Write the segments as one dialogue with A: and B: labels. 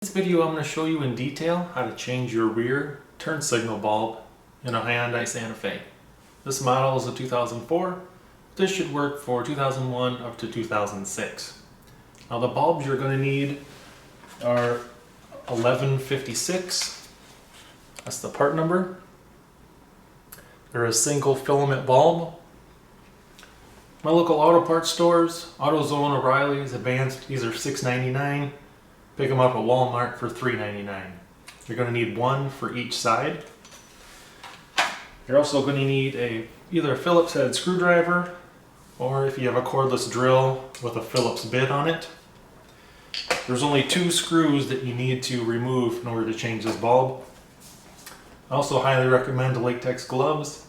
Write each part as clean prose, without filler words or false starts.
A: In this video I'm going to show you in detail how to change your rear turn signal bulb in a Hyundai Santa Fe. This model is a 2004. This should work for 2001 up to 2006. Now the bulbs you're going to need are 1156. That's the part number. They're a single filament bulb. My local auto parts stores, AutoZone, O'Reilly's, Advanced, these are $6.99. Pick them up at Walmart for $3.99. You're going to need one for each side. You're also going to need either a Phillips head screwdriver, or if you have a cordless drill with a Phillips bit on it. There's only 2 screws that you need to remove in order to change this bulb. I also highly recommend latex gloves.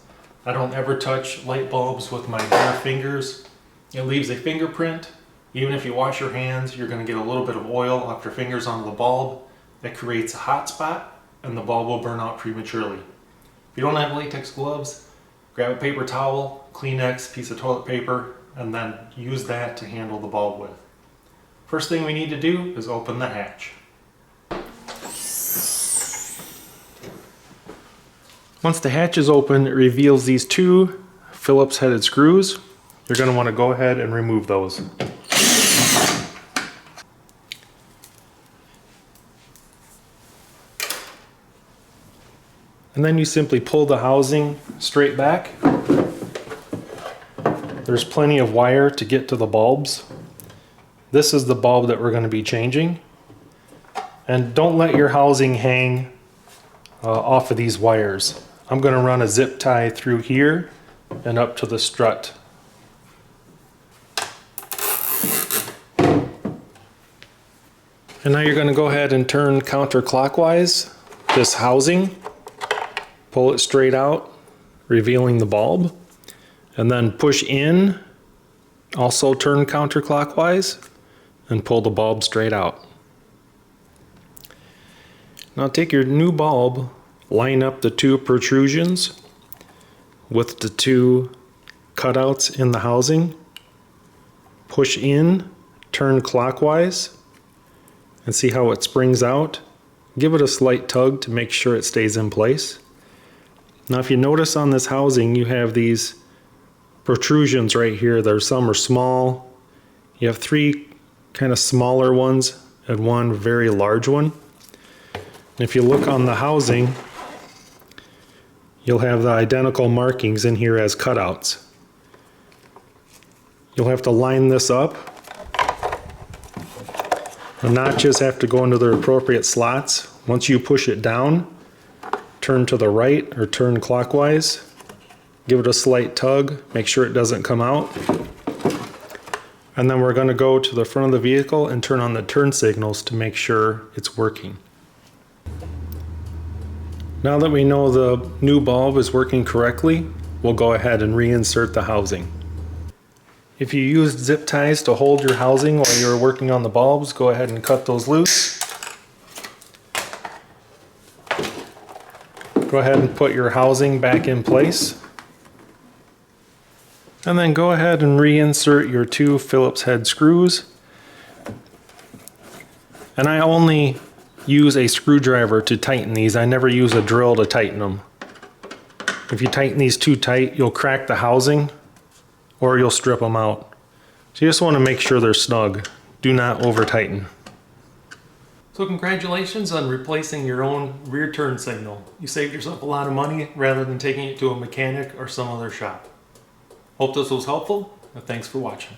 A: I don't ever touch light bulbs with my bare fingers. It leaves a fingerprint. Even if you wash your hands, you're going to get a little bit of oil off your fingers onto the bulb. That creates a hot spot and the bulb will burn out prematurely. If you don't have latex gloves, grab a paper towel, Kleenex, piece of toilet paper, and then use that to handle the bulb with. First thing we need to do is open the hatch. Once the hatch is open, it reveals these 2 Phillips headed screws. You're going to want to go ahead and remove those. And then you simply pull the housing straight back. There's plenty of wire to get to the bulbs. This is the bulb that we're going to be changing. And don't let your housing hang off of these wires. I'm going to run a zip tie through here and up to the strut. And now you're going to go ahead and turn counterclockwise this housing. Pull it straight out, revealing the bulb, and then push in, also turn counterclockwise, and pull the bulb straight out. Now take your new bulb, line up the 2 protrusions with the 2 cutouts in the housing, push in, turn clockwise, and see how it springs out. Give it a slight tug to make sure it stays in place. Now if you notice on this housing, you have these protrusions right here. Some are small. You have 3 kind of smaller ones and 1 very large one. And if you look on the housing, you'll have the identical markings in here as cutouts. You'll have to line this up. The notches have to go into their appropriate slots. Once you push it down, turn to the right or turn clockwise. Give it a slight tug, make sure it doesn't come out. And then we're going to go to the front of the vehicle and turn on the turn signals to make sure it's working. Now that we know the new bulb is working correctly, we'll go ahead and reinsert the housing. If you used zip ties to hold your housing while you're working on the bulbs, go ahead and cut those loose. Go ahead and put your housing back in place. And then go ahead and reinsert your 2 Phillips head screws. And I only use a screwdriver to tighten these. I never use a drill to tighten them. If you tighten these too tight, you'll crack the housing or you'll strip them out. So you just want to make sure they're snug. Do not over tighten. So congratulations on replacing your own rear turn signal. You saved yourself a lot of money rather than taking it to a mechanic or some other shop. Hope this was helpful, and thanks for watching.